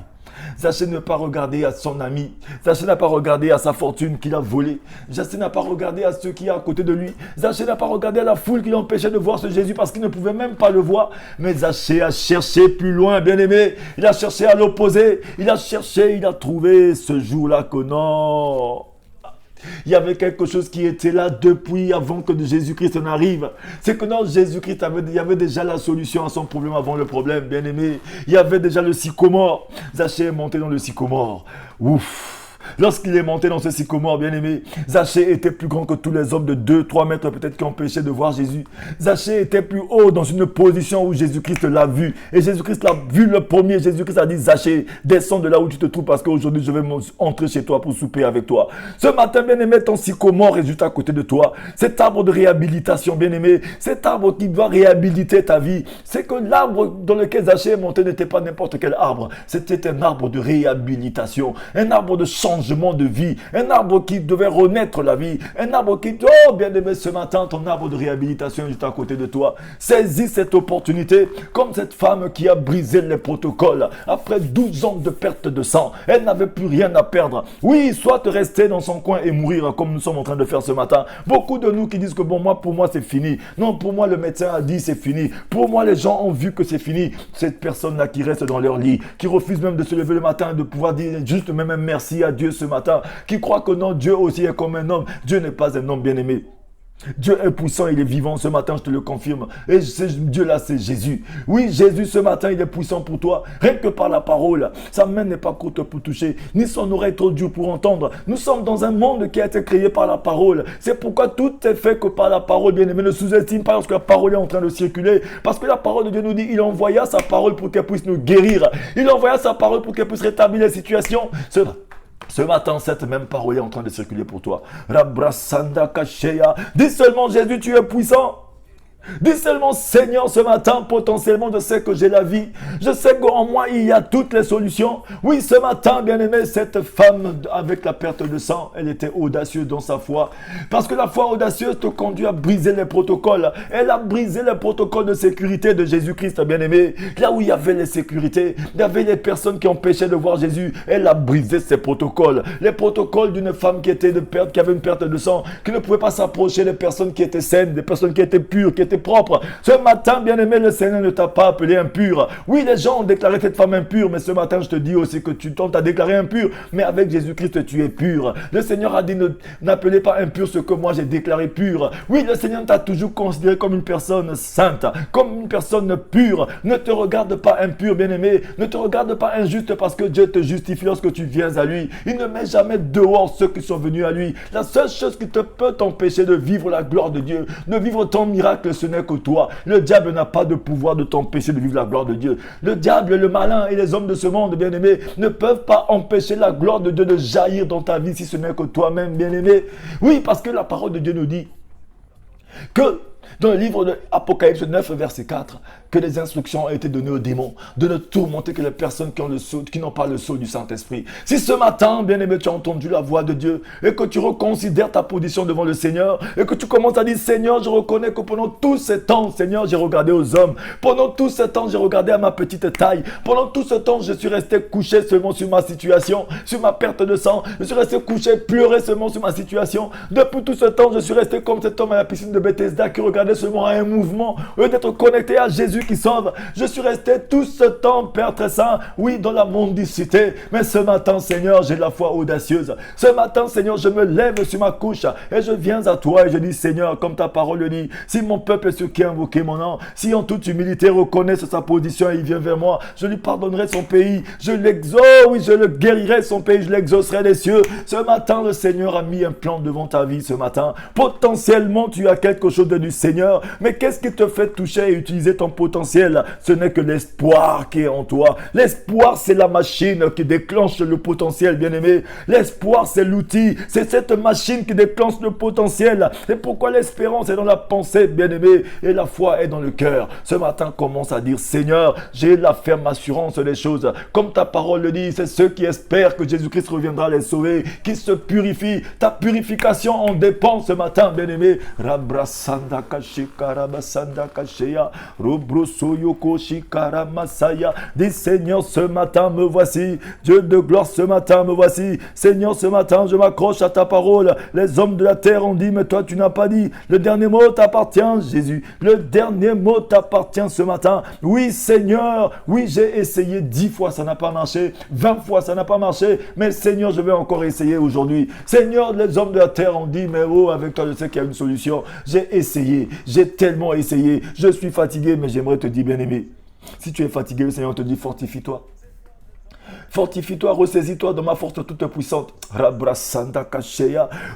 Zachée n'a pas regardé à son ami. Zachée n'a pas regardé à sa fortune qu'il a volée. Zachée n'a pas regardé à ceux qui sont à côté de lui. Zachée n'a pas regardé à la foule qui l'empêchait de voir ce Jésus parce qu'il ne pouvait même pas le voir. Mais Zachée a cherché plus loin, bien aimé. Il a cherché à l'opposé. Il a cherché, il a trouvé ce jour-là que non. Il y avait quelque chose qui était là depuis avant que Jésus-Christ n'arrive. C'est que non, Jésus-Christ il y avait déjà la solution à son problème avant le problème, bien aimé. Il y avait déjà le sycomore. Zachée est monté dans le sycomore. Ouf! Lorsqu'il est monté dans ce sycomore, bien aimé, Zachée était plus grand que tous les hommes de 2-3 mètres peut-être qui empêchaient de voir Jésus. Zachée était plus haut dans une position où Jésus-Christ l'a vu. Et Jésus-Christ l'a vu le premier. Jésus-Christ a dit, Zachée, descends de là où tu te trouves parce qu'aujourd'hui je vais entrer chez toi pour souper avec toi. Ce matin, bien aimé, ton sycomore est juste à côté de toi. Cet arbre de réhabilitation, bien aimé, cet arbre qui doit réhabiliter ta vie. C'est que l'arbre dans lequel Zachée est monté n'était pas n'importe quel arbre. C'était un arbre de réhabilitation, un arbre de changement de vie, un arbre qui devait renaître la vie, un arbre qui, oh bien aimé, ce matin, ton arbre de réhabilitation est juste à côté de toi. Saisis cette opportunité, comme cette femme qui a brisé les protocoles après 12 ans de perte de sang. Elle n'avait plus rien à perdre. Oui, soit rester dans son coin et mourir comme nous sommes en train de faire ce matin. Beaucoup de nous qui disent que bon, pour moi c'est fini. Non, pour moi le médecin a dit c'est fini. Pour moi les gens ont vu que c'est fini. Cette personne-là qui reste dans leur lit, qui refuse même de se lever le matin et de pouvoir dire juste même un merci à Dieu ce matin, qui croit que non, Dieu aussi est comme un homme. Dieu n'est pas un homme, bien-aimé. Dieu est puissant, il est vivant. Ce matin, je te le confirme. Et Dieu là, c'est Jésus. Oui, Jésus, ce matin, il est puissant pour toi. Rien que par la parole. Sa main n'est pas courte pour toucher, ni son oreille trop dure pour entendre. Nous sommes dans un monde qui a été créé par la parole. C'est pourquoi tout est fait que par la parole, bien aimé. Ne sous-estime pas lorsque la parole est en train de circuler. Parce que la parole de Dieu nous dit, il envoya sa parole pour qu'elle puisse nous guérir. Il envoya sa parole pour qu'elle puisse rétablir les situations. Ce matin, cette même parole est en train de circuler pour toi. Rabrasanda Kasheya. Dis seulement, Jésus, tu es puissant. Dis seulement, Seigneur, ce matin, potentiellement, je sais que j'ai la vie. Je sais qu'en moi, il y a toutes les solutions. Oui, ce matin, bien-aimé, cette femme avec la perte de sang, elle était audacieuse dans sa foi. Parce que la foi audacieuse te conduit à briser les protocoles. Elle a brisé les protocoles de sécurité de Jésus-Christ, bien-aimé. Là où il y avait les sécurités, il y avait les personnes qui empêchaient de voir Jésus. Elle a brisé ces protocoles. Les protocoles d'une femme qui avait une perte de sang, qui ne pouvait pas s'approcher des personnes qui étaient saines, des personnes qui étaient pures, qui étaient propre. Ce matin, bien-aimé, le Seigneur ne t'a pas appelé impur. Oui, les gens ont déclaré cette femme impure, mais ce matin, je te dis aussi que tu t'as déclaré impur, mais avec Jésus-Christ, tu es pur. Le Seigneur a dit, n'appelez pas impur ce que moi j'ai déclaré pur. Oui, le Seigneur t'a toujours considéré comme une personne sainte, comme une personne pure. Ne te regarde pas impur, bien-aimé. Ne te regarde pas injuste parce que Dieu te justifie lorsque tu viens à lui. Il ne met jamais dehors ceux qui sont venus à lui. La seule chose qui peut t'empêcher de vivre la gloire de Dieu, de vivre ton miracle ce n'est que toi. Le diable n'a pas de pouvoir de t'empêcher de vivre la gloire de Dieu. Le diable, le malin et les hommes de ce monde, bien-aimé, ne peuvent pas empêcher la gloire de Dieu de jaillir dans ta vie si ce n'est que toi-même, bien-aimé. Oui, parce que la parole de Dieu nous dit que dans le livre de Apocalypse 9, verset 4, que les instructions ont été données aux démons de ne tourmenter que les personnes qui n'ont pas le sceau du Saint-Esprit. Si ce matin, bien-aimé, tu as entendu la voix de Dieu et que tu reconsidères ta position devant le Seigneur et que tu commences à dire, Seigneur, je reconnais que pendant tout ce temps, Seigneur, j'ai regardé aux hommes. Pendant tout ce temps, j'ai regardé à ma petite taille. Pendant tout ce temps, je suis resté couché seulement sur ma situation, sur ma perte de sang. Je suis resté couché, pleurer seulement sur ma situation. Depuis tout ce temps, je suis resté comme cet homme à la piscine de Bethesda qui regardait seulement à un mouvement, au lieu d'être connecté à Jésus qui sauve. Je suis resté tout ce temps, Père très saint, oui, dans la mendicité. Mais ce matin, Seigneur, j'ai la foi audacieuse. Ce matin, Seigneur, je me lève sur ma couche et je viens à toi et je dis, Seigneur, comme ta parole le dit, si mon peuple est ceux qui a invoqué mon nom, si en toute humilité reconnaît sa position et il vient vers moi, je lui pardonnerai son pays, je l'exauce, oui, je le guérirai son pays, je l'exaucerai des cieux. Ce matin, le Seigneur a mis un plan devant ta vie ce matin. Potentiellement, tu as quelque chose du Seigneur. Mais qu'est-ce qui te fait toucher et utiliser ton potentiel? Ce n'est que l'espoir qui est en toi. L'espoir, c'est la machine qui déclenche le potentiel, bien-aimé. L'espoir, c'est l'outil. C'est cette machine qui déclenche le potentiel. C'est pourquoi l'espérance est dans la pensée, bien-aimé, et la foi est dans le cœur. Ce matin, commence à dire, Seigneur, j'ai la ferme assurance des choses. Comme ta parole le dit, c'est ceux qui espèrent que Jésus-Christ reviendra les sauver, qui se purifient. Ta purification en dépend ce matin, bien-aimé. Rabrasanda Shikarabasanda Kasheya, Robrosoyoko Shikaramasaya. Dis Seigneur, ce matin me voici. Dieu de gloire, ce matin me voici. Seigneur, ce matin je m'accroche à ta parole. Les hommes de la terre ont dit, mais toi tu n'as pas dit. Le dernier mot t'appartient, Jésus. Le dernier mot t'appartient ce matin. Oui, Seigneur, oui, j'ai essayé 10 fois, ça n'a pas marché. 20 fois, ça n'a pas marché. Mais Seigneur, je vais encore essayer aujourd'hui. Seigneur, les hommes de la terre ont dit, mais oh, avec toi je sais qu'il y a une solution. J'ai essayé. J'ai tellement essayé. Je suis fatigué, mais j'aimerais te dire, bien-aimé, si tu es fatigué, le Seigneur te dit, fortifie-toi. Fortifie-toi, ressaisis-toi de ma force toute puissante.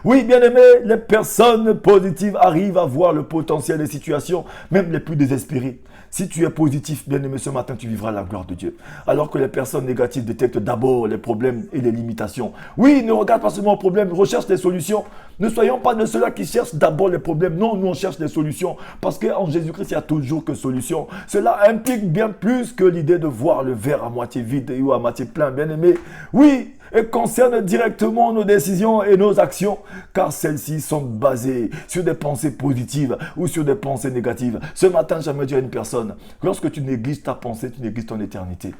Oui, bien-aimé, les personnes positives arrivent à voir le potentiel des situations, même les plus désespérées. Si tu es positif, bien-aimé, ce matin, tu vivras la gloire de Dieu. Alors que les personnes négatives détectent d'abord les problèmes et les limitations. Oui, ne regarde pas seulement les problèmes, recherche des solutions. Ne soyons pas de ceux-là qui cherchent d'abord les problèmes. Non, nous, on cherche des solutions. Parce qu'en Jésus-Christ, il y a toujours que solution. Cela implique bien plus que l'idée de voir le verre à moitié vide ou à moitié plein, bien-aimé. Oui, et concerne directement nos décisions et nos actions, car celles-ci sont basées sur des pensées positives ou sur des pensées négatives. Ce matin, j'aimerais dire à une personne, lorsque tu négliges ta pensée, tu négliges ton éternité.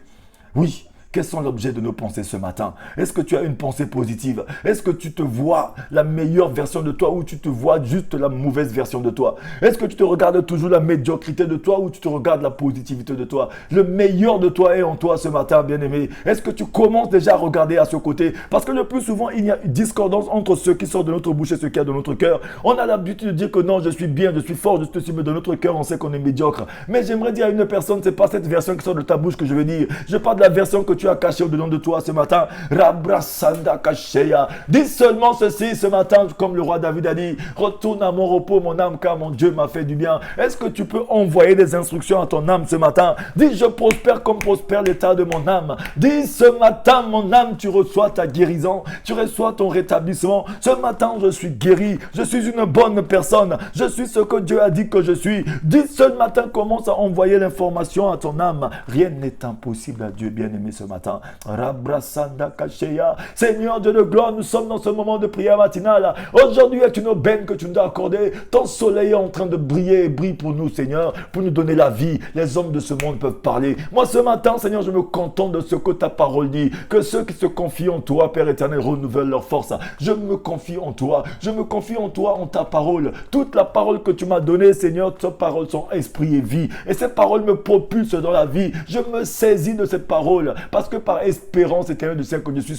Oui. Quels sont l'objet de nos pensées ce matin? Est-ce que tu as une pensée positive? Est-ce que tu te vois la meilleure version de toi ou tu te vois juste la mauvaise version de toi? Est-ce que tu te regardes toujours la médiocrité de toi ou tu te regardes la positivité de toi? Le meilleur de toi est en toi ce matin, bien-aimé. Est-ce que tu commences déjà à regarder à ce côté? Parce que le plus souvent, il y a une discordance entre ce qui sort de notre bouche et ce qu'il y a de notre cœur. On a l'habitude de dire que non, je suis bien, je suis fort, je suis, mais de notre cœur, on sait qu'on est médiocre. Mais j'aimerais dire à une personne, c'est pas cette version qui sort de ta bouche que je veux dire. Je parle de la version que tu as caché au-dedans de toi ce matin. Rabrasanda Kasheya. Dis seulement ceci ce matin, comme le roi David a dit, retourne à mon repos, mon âme, car mon Dieu m'a fait du bien. Est-ce que tu peux envoyer des instructions à ton âme ce matin? Dis, je prospère comme prospère l'état de mon âme. Dis, ce matin, mon âme, tu reçois ta guérison, tu reçois ton rétablissement. Ce matin, je suis guéri, je suis une bonne personne, je suis ce que Dieu a dit que je suis. Dis, ce matin, commence à envoyer l'information à ton âme. Rien n'est impossible à Dieu bien-aimé ce matin. Rabrasanda Kasheya. Seigneur Dieu de gloire, nous sommes dans ce moment de prière matinale. Aujourd'hui est une aubaine que tu nous as accordée. Ton soleil est en train de briller et brille pour nous, Seigneur, pour nous donner la vie. Les hommes de ce monde peuvent parler. Moi, ce matin, Seigneur, je me contente de ce que ta parole dit. Que ceux qui se confient en toi, Père éternel, renouvellent leur force. Je me confie en toi. Je me confie en toi, en ta parole. Toute la parole que tu m'as donnée, Seigneur, ces paroles sont esprit et vie. Et ces paroles me propulsent dans la vie. Je me saisis de cette parole parce que par espérance éternelle de celle que je suis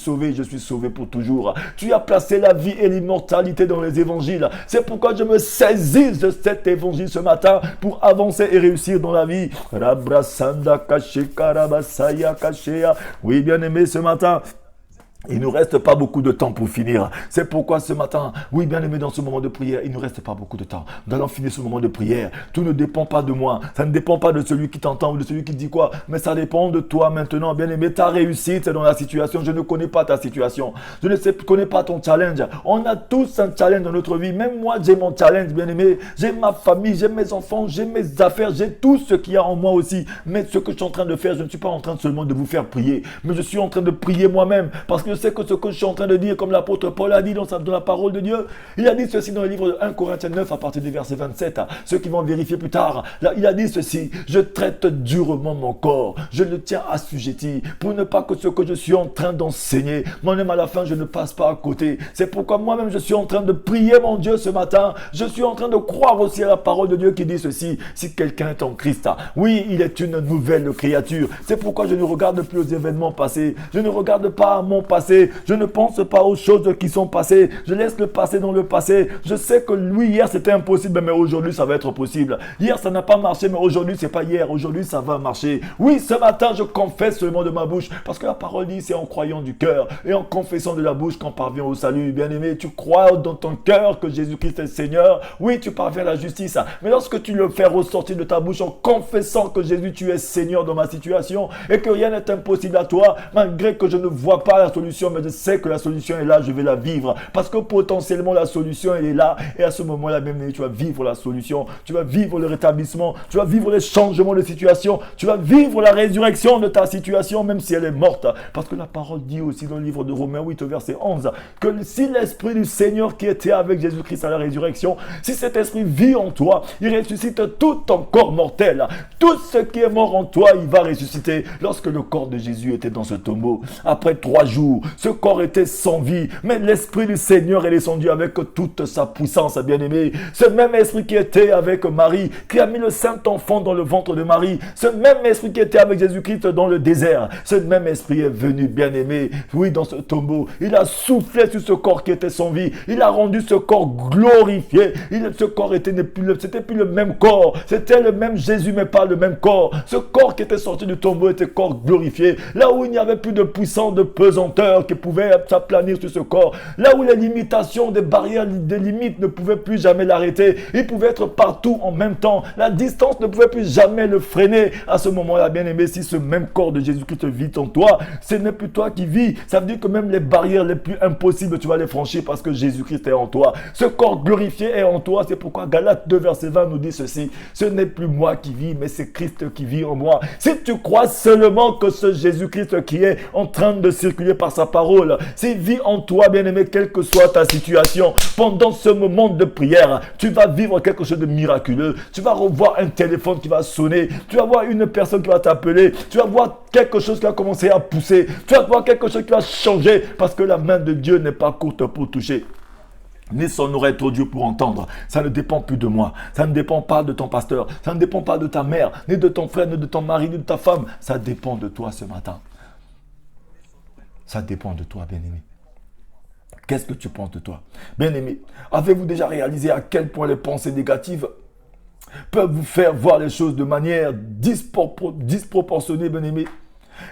sauvé pour toujours. Tu as placé la vie et l'immortalité dans les évangiles. C'est pourquoi je me saisis de cet évangile ce matin pour avancer et réussir dans la vie. Rabrasanda Kashe Karabasaya Kashea. Oui, bien-aimé, ce matin, Il ne nous reste pas beaucoup de temps pour finir. C'est pourquoi ce matin, oui, bien aimé, dans ce moment de prière, il ne nous reste pas beaucoup de temps. Nous allons finir ce moment de prière. Tout ne dépend pas de moi. Ça ne dépend pas de celui qui t'entend ou de celui qui dit quoi. Mais ça dépend de toi maintenant, bien aimé. Ta réussite, c'est dans la situation. Je ne connais pas ta situation. Je ne connais pas ton challenge. On a tous un challenge dans notre vie. Même moi, j'ai mon challenge, bien aimé. J'ai ma famille, j'ai mes enfants, j'ai mes affaires, j'ai tout ce qu'il y a en moi aussi. Mais ce que je suis en train de faire, je ne suis pas en train seulement de vous faire prier. Mais je suis en train de prier moi-même. Parce que c'est que ce que je suis en train de dire, comme l'apôtre Paul a dit dans la parole de Dieu, il a dit ceci dans le livre de 1 Corinthiens 9 à partir du verset 27, ceux qui vont vérifier plus tard, là, il a dit ceci: je traite durement mon corps, je le tiens assujetti, pour ne pas que ce que je suis en train d'enseigner, moi-même à la fin je ne passe pas à côté. C'est pourquoi moi-même je suis en train de prier mon Dieu ce matin, je suis en train de croire aussi à la parole de Dieu qui dit ceci: si quelqu'un est en Christ, oui, il est une nouvelle créature. C'est pourquoi je ne regarde plus aux événements passés, je ne regarde pas à mon passé, je ne pense pas aux choses qui sont passées. Je laisse le passé dans le passé. Je sais que oui, hier c'était impossible, mais aujourd'hui ça va être possible. Hier ça n'a pas marché, mais aujourd'hui c'est pas hier. Aujourd'hui ça va marcher. Oui, ce matin je confesse seulement de ma bouche, parce que la parole dit c'est en croyant du cœur et en confessant de la bouche qu'on parvient au salut. Bien aimé, tu crois dans ton cœur que Jésus-Christ est Seigneur. Oui, tu parviens à la justice. Mais lorsque tu le fais ressortir de ta bouche en confessant que Jésus, tu es Seigneur dans ma situation et que rien n'est impossible à toi, malgré que je ne vois pas la solution, mais je sais que la solution est là, je vais la vivre. Parce que potentiellement la solution elle est là. Et à ce moment-là même, tu vas vivre la solution. Tu vas vivre le rétablissement. Tu vas vivre les changements de situation. Tu vas vivre la résurrection de ta situation, même si elle est morte. Parce que la parole dit aussi dans le livre de Romains 8, verset 11, que si l'Esprit du Seigneur qui était avec Jésus-Christ à la résurrection, si cet Esprit vit en toi, il ressuscite tout ton corps mortel. Tout ce qui est mort en toi, il va ressusciter. Lorsque le corps de Jésus était dans ce tombeau, après 3 jours, ce corps était sans vie, mais l'Esprit du Seigneur est descendu avec toute sa puissance, bien-aimé. Ce même Esprit qui était avec Marie, qui a mis le Saint-Enfant dans le ventre de Marie, ce même Esprit qui était avec Jésus-Christ dans le désert, ce même Esprit est venu, bien-aimé, oui, dans ce tombeau. Il a soufflé sur ce corps qui était sans vie. Il a rendu ce corps glorifié. Ce corps c'était plus le même corps. C'était le même Jésus, mais pas le même corps. Ce corps qui était sorti du tombeau était corps glorifié. Là où il n'y avait plus de puissance, de pesanteur qui pouvait s'aplanir sur ce corps. Là où les limitations, des barrières, des limites ne pouvaient plus jamais l'arrêter. Il pouvait être partout en même temps. La distance ne pouvait plus jamais le freiner. À ce moment-là, bien aimé, si ce même corps de Jésus-Christ vit en toi, ce n'est plus toi qui vis. Ça veut dire que même les barrières les plus impossibles, tu vas les franchir parce que Jésus-Christ est en toi. Ce corps glorifié est en toi. C'est pourquoi Galates 2, verset 20 nous dit ceci: ce n'est plus moi qui vis, mais c'est Christ qui vit en moi. Si tu crois seulement que ce Jésus-Christ qui est en train de circuler par sa parole, s'il vit en toi, bien-aimé, quelle que soit ta situation, pendant ce moment de prière, tu vas vivre quelque chose de miraculeux. Tu vas revoir un téléphone qui va sonner. Tu vas voir une personne qui va t'appeler. Tu vas voir quelque chose qui va commencer à pousser. Tu vas voir quelque chose qui va changer parce que la main de Dieu n'est pas courte pour toucher, ni son oreille trop dure pour entendre. Ça ne dépend plus de moi. Ça ne dépend pas de ton pasteur. Ça ne dépend pas de ta mère, ni de ton frère, ni de ton mari, ni de ta femme. Ça dépend de toi ce matin. Ça dépend de toi, bien-aimé. Qu'est-ce que tu penses de toi? Bien-aimé, avez-vous déjà réalisé à quel point les pensées négatives peuvent vous faire voir les choses de manière disproportionnée, bien-aimé?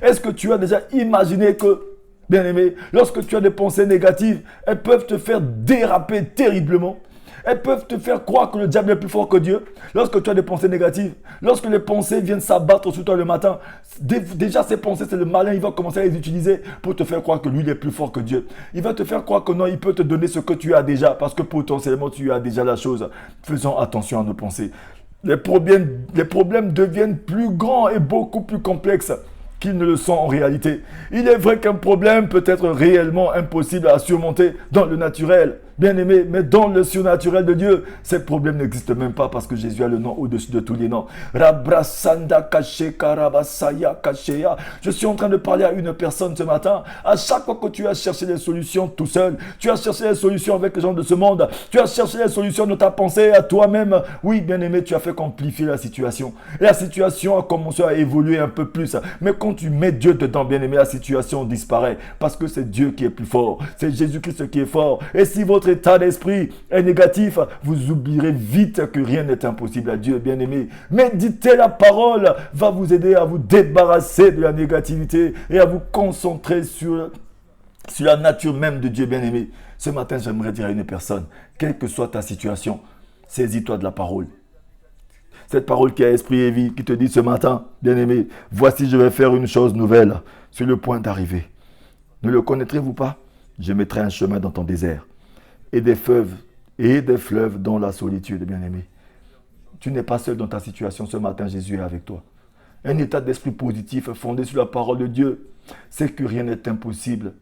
Est-ce que tu as déjà imaginé que, bien-aimé, lorsque tu as des pensées négatives, elles peuvent te faire déraper terriblement? Elles peuvent te faire croire que le diable est plus fort que Dieu. Lorsque tu as des pensées négatives, lorsque les pensées viennent s'abattre sur toi le matin, déjà ces pensées, c'est le malin, il va commencer à les utiliser pour te faire croire que lui, il est plus fort que Dieu. Il va te faire croire que non, il peut te donner ce que tu as déjà, parce que potentiellement, tu as déjà la chose. Faisons attention à nos pensées. Les problèmes deviennent plus grands et beaucoup plus complexes qu'ils ne le sont en réalité. Il est vrai qu'un problème peut être réellement impossible à surmonter dans le naturel, bien aimé, mais dans le surnaturel de Dieu, ces problèmes n'existent même pas parce que Jésus a le nom au-dessus de tous les noms. Rabrasanda kache karabasaya kasheya. Je suis en train de parler à une personne ce matin. À chaque fois que tu as cherché des solutions tout seul, tu as cherché des solutions avec les gens de ce monde, tu as cherché des solutions de ta pensée à toi-même. Oui, bien aimé, tu as fait compliquer la situation. Et la situation a commencé à évoluer un peu plus. Mais quand tu mets Dieu dedans, bien aimé, la situation disparaît parce que c'est Dieu qui est plus fort. C'est Jésus-Christ qui est fort. Et si votre état d'esprit est négatif, vous oublierez vite que rien n'est impossible à Dieu, bien aimé. Méditer la parole va vous aider à vous débarrasser de la négativité et à vous concentrer sur sur la nature même de Dieu, bien-aimé. Ce matin, j'aimerais dire à une personne, quelle que soit ta situation, saisis-toi de la parole. Cette parole qui a esprit et vie, qui te dit ce matin, bien-aimé, voici je vais faire une chose nouvelle sur le point d'arriver. Ne le connaîtrez-vous pas? Je mettrai un chemin dans ton désert et des fleuves dans la solitude, bien-aimé. Tu n'es pas seul dans ta situation. Ce matin, Jésus est avec toi. Un état d'esprit positif fondé sur la parole de Dieu, c'est que rien n'est impossible.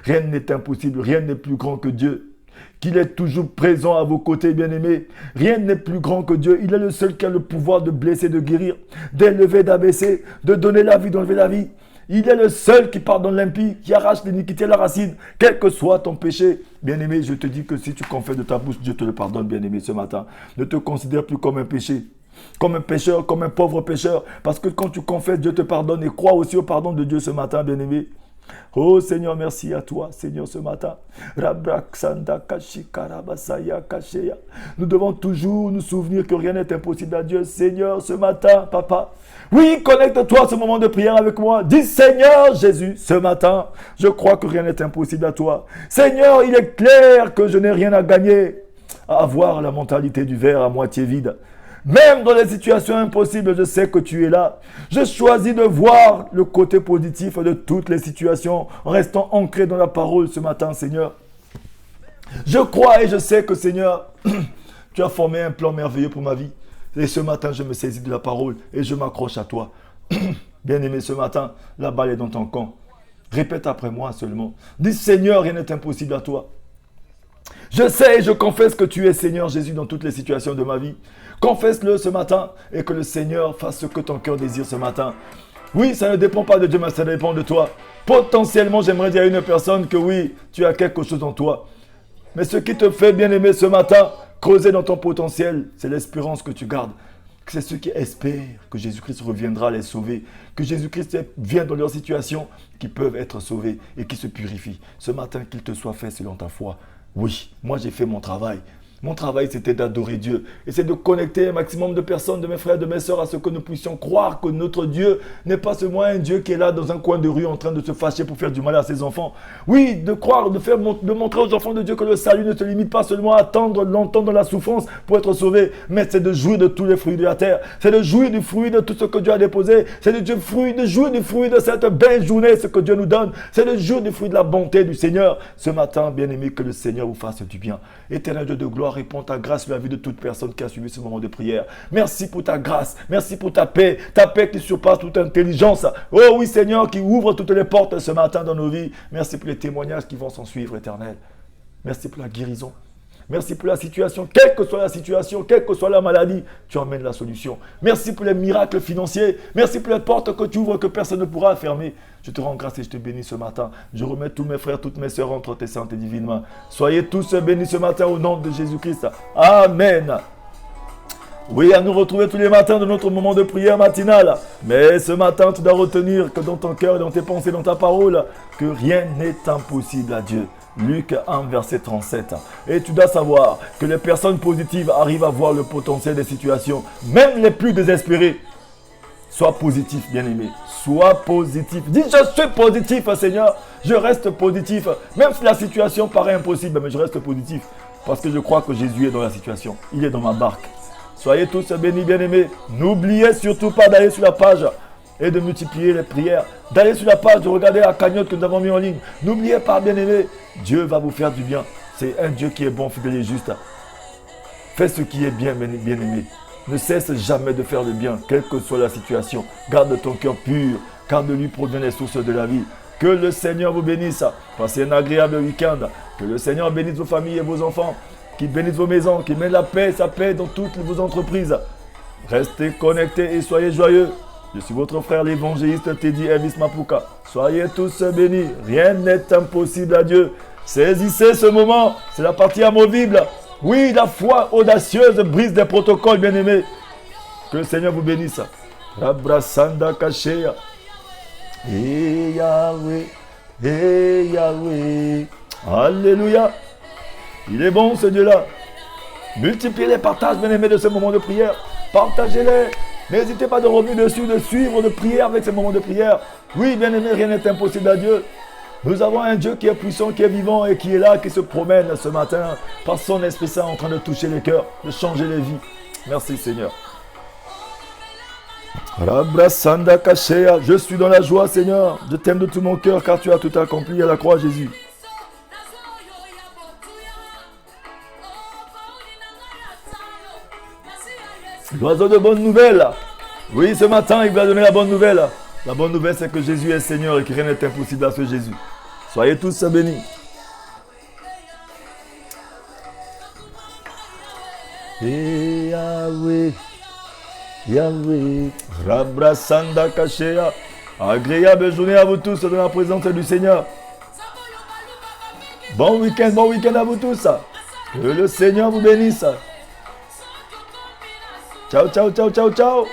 Rien n'est impossible, rien n'est plus grand que Dieu. Qu'il est toujours présent à vos côtés, bien-aimés. Rien n'est plus grand que Dieu. Il est le seul qui a le pouvoir de blesser, de guérir, d'élever, d'abaisser, de donner la vie, d'enlever la vie. Il est le seul qui pardonne l'impie, qui arrache l'iniquité à la racine, quel que soit ton péché. Bien-aimé, je te dis que si tu confesses de ta bouche, Dieu te le pardonne, bien-aimé, ce matin. Ne te considère plus comme un péché, comme un pécheur, comme un pauvre pécheur. Parce que quand tu confesses, Dieu te pardonne et crois aussi au pardon de Dieu ce matin, bien-aimé. Oh Seigneur, merci à toi, Seigneur, ce matin. Nous devons toujours nous souvenir que rien n'est impossible à Dieu. Seigneur, ce matin, Papa. Oui, connecte-toi à ce moment de prière avec moi. Dis Seigneur Jésus, ce matin, je crois que rien n'est impossible à toi. Seigneur, il est clair que je n'ai rien à gagner à avoir la mentalité du verre à moitié vide. Même dans les situations impossibles, je sais que tu es là. Je choisis de voir le côté positif de toutes les situations en restant ancré dans la parole ce matin, Seigneur. Je crois et je sais que, Seigneur, tu as formé un plan merveilleux pour ma vie. Et ce matin, je me saisis de la parole et je m'accroche à toi. Bien-aimé, ce matin, la balle est dans ton camp. Répète après moi seulement. Dis Seigneur, rien n'est impossible à toi. Je sais et je confesse que tu es Seigneur Jésus dans toutes les situations de ma vie. Confesse-le ce matin et que le Seigneur fasse ce que ton cœur désire ce matin. Oui, ça ne dépend pas de Dieu, mais ça dépend de toi. Potentiellement, j'aimerais dire à une personne que oui, tu as quelque chose en toi. Mais ce qui te fait bien aimer ce matin, creuser dans ton potentiel, c'est l'espérance que tu gardes. C'est ceux qui espèrent que Jésus-Christ reviendra les sauver, que Jésus-Christ vient dans leur situation, qui peuvent être sauvés et qui se purifient. Ce matin, qu'il te soit fait selon ta foi. Oui, moi j'ai fait mon travail. Mon travail, c'était d'adorer Dieu. Et c'est de connecter un maximum de personnes, de mes frères, de mes sœurs, à ce que nous puissions croire que notre Dieu n'est pas seulement un Dieu qui est là dans un coin de rue en train de se fâcher pour faire du mal à ses enfants. Oui, de croire, de montrer aux enfants de Dieu que le salut ne se limite pas seulement à attendre longtemps dans la souffrance pour être sauvé, mais c'est de jouir de tous les fruits de la terre. C'est de jouir du fruit de tout ce que Dieu a déposé. C'est de jouir du fruit de cette belle journée, ce que Dieu nous donne. C'est de jouir du fruit de la bonté du Seigneur. Ce matin, bien-aimé, que le Seigneur vous fasse du bien. Éternel Dieu de gloire, réponds ta grâce sur la vie de toute personne qui a suivi ce moment de prière. Merci pour ta grâce, merci pour ta paix qui surpasse toute intelligence. Oh oui Seigneur, qui ouvre toutes les portes ce matin dans nos vies. Merci pour les témoignages qui vont s'en suivre, Éternel. Merci pour la guérison. Merci pour la situation, quelle que soit la situation, quelle que soit la maladie, tu emmènes la solution. Merci pour les miracles financiers. Merci pour les portes que tu ouvres que personne ne pourra fermer. Je te rends grâce et je te bénis ce matin. Je remets tous mes frères, toutes mes sœurs entre tes saintes et divines mains. Soyez tous bénis ce matin au nom de Jésus-Christ. Amen. Oui, à nous retrouver tous les matins dans notre moment de prière matinale. Mais ce matin, tu dois retenir que dans ton cœur, dans tes pensées, dans ta parole, que rien n'est impossible à Dieu. Luc 1, verset 37. Et tu dois savoir que les personnes positives arrivent à voir le potentiel des situations, même les plus désespérées. Sois positif, bien-aimé. Sois positif. Dis, je suis positif, Seigneur. Je reste positif. Même si la situation paraît impossible, mais je reste positif. Parce que je crois que Jésus est dans la situation. Il est dans ma barque. Soyez tous bénis, bien-aimés. N'oubliez surtout pas d'aller sur la page et de multiplier les prières. D'aller sur la page, de regarder la cagnotte que nous avons mis en ligne. N'oubliez pas, bien-aimés, Dieu va vous faire du bien. C'est un Dieu qui est bon, fidèle et juste. Fais ce qui est bien, bien-aimé. Ne cesse jamais de faire le bien, quelle que soit la situation. Garde ton cœur pur, car de lui provient les sources de la vie. Que le Seigneur vous bénisse. Passez un agréable week-end. Que le Seigneur bénisse vos familles et vos enfants. Qu'il bénisse vos maisons, qu'il mette la paix, sa paix dans toutes vos entreprises. Restez connectés et soyez joyeux. Je suis votre frère l'évangéliste Teddy Elvis Mapuka. Soyez tous bénis. Rien n'est impossible à Dieu. Saisissez ce moment. C'est la partie amovible. Oui, la foi audacieuse brise des protocoles, bien-aimés. Que le Seigneur vous bénisse. Rabrasanda Kashea. Et Yahweh. Et Yahweh. Alléluia. Il est bon ce Dieu-là. Multipliez les partages, bien-aimés, de ce moment de prière. Partagez-les. N'hésitez pas de revenir dessus, de suivre, de prier avec ce moment de prière. Oui, bien-aimés, rien n'est impossible à Dieu. Nous avons un Dieu qui est puissant, qui est vivant et qui est là, qui se promène ce matin par son Esprit Saint en train de toucher les cœurs, de changer les vies. Merci Seigneur. Je suis dans la joie Seigneur. Je t'aime de tout mon cœur car tu as tout accompli à la croix Jésus. L'oiseau de bonne nouvelle. Oui, ce matin, il va donner la bonne nouvelle. La bonne nouvelle, c'est que Jésus est Seigneur et que rien n'est impossible à ce Jésus. Soyez tous bénis. Et Yahweh, Yahweh, Rabrasanda Kashea. Agréable journée à vous tous dans la présence du Seigneur. Bon week-end à vous tous. Que le Seigneur vous bénisse. Ciao, ciao, ciao, ciao, ciao.